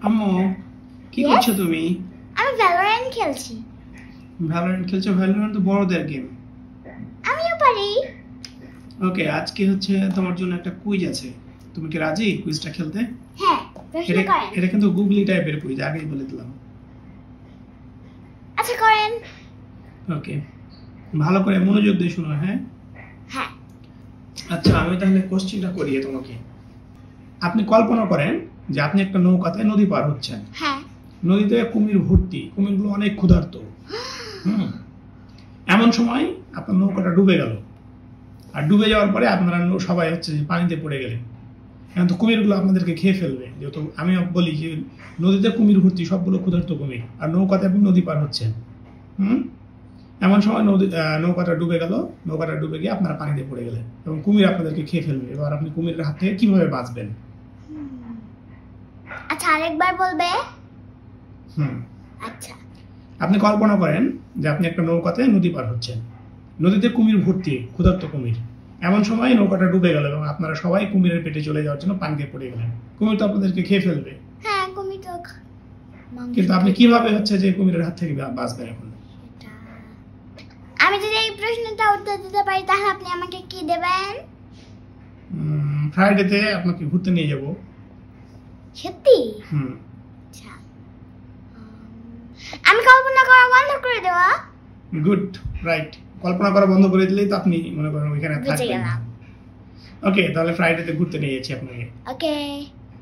আম্মু কি করছো তুমি? আমি ভ্যালোরেন্ট খেলছি। ভ্যালোরেন্ট খেলছো? ভ্যালোরেন্ট তো বড়দের গেম। আমিও পারি। ওকে, আজকে হচ্ছে তোমার জন্য একটা কুইজ আছে। তুমি কি রাজি কুইজটা খেলতে? হ্যাঁ, প্রশ্ন করেন। এটা কিন্তু গুগলি টাইপের কুইজ, আগেই বলে দিলাম। আচ্ছা করেন। ওকে, ভালো করে মনোযোগ দিয়ে শোনো। হ্যাঁ হ্যাঁ। আচ্ছা, আমি তাহলে কোশ্চেনটা করি তোমাকে। আপনি কল্পনা করেন যে আপনি একটা নৌকাতে নদী পার হচ্ছেন। হ্যাঁ। নদীতে কুমির ভর্তি, কুমিরগুলো অনেক ক্ষুধার্ত। এমন সময় আপনার নৌকাটা ডুবে গেল, আর ডুবে যাওয়ার পরে আপনারা সবাই হচ্ছে পানিতে পড়ে গেলেন। এখন তো কুমিরগুলো আপনাদেরকে খেয়ে ফেলবে, যেহেতু আমি বলি যে নদীতে কুমির ভর্তি, সবগুলো ক্ষুধার্ত কুমির, আর নৌকাতে আপনি নদী পার হচ্ছেন। এমন সময় নৌকাটা ডুবে গেল, নৌকাটা ডুবে গিয়ে আপনারা পানিতে পড়ে গেলেন এবং কুমির আপনাদেরকে খেয়ে ফেলবে। এবার আপনি কুমিরের হাত থেকে কিভাবে বাঁচবেন? আচ্ছা, আরেকবার বলবে? আচ্ছা, আপনি কল্পনা করেন যে আপনি একটা নৌকাতে নদী পার হচ্ছেন, নদীতে কুমির ভর্তি, ক্ষুধার্ত কুমির। এমন সময় নৌকাটা ডুবে গেল এবং আপনারা সবাই কুমিরের পেটে চলে যাওয়ার জন্য পানিতে পড়ে গেলেন। কুমির তো আপনাদেরকে খেয়ে ফেলবে। হ্যাঁ, কুমির তো কিন্তু আপনি কিভাবে হচ্ছে যে কুমিরের হাত থেকে বাঁচবেন? এখন আমি যদি এই প্রশ্নটা উত্তর দিতে পারি তাহলে আপনি আমাকে কি দেবেন? ফ্রাইডেতে আপনাকে ঘুরতে নিয়ে যাব। সত্যি? আচ্ছা, আমি কল্পনা করা বন্ধ করে দেওয়া। Good, right. কল্পনা করা বন্ধ করে দিলেই তো আপনি মনে করেন ওইখানে থাকবেন। ওকে, তাহলে ফ্রাইডেতে ঘুরতে নিয়ে যাচ্ছি আপনাকে। ওকে।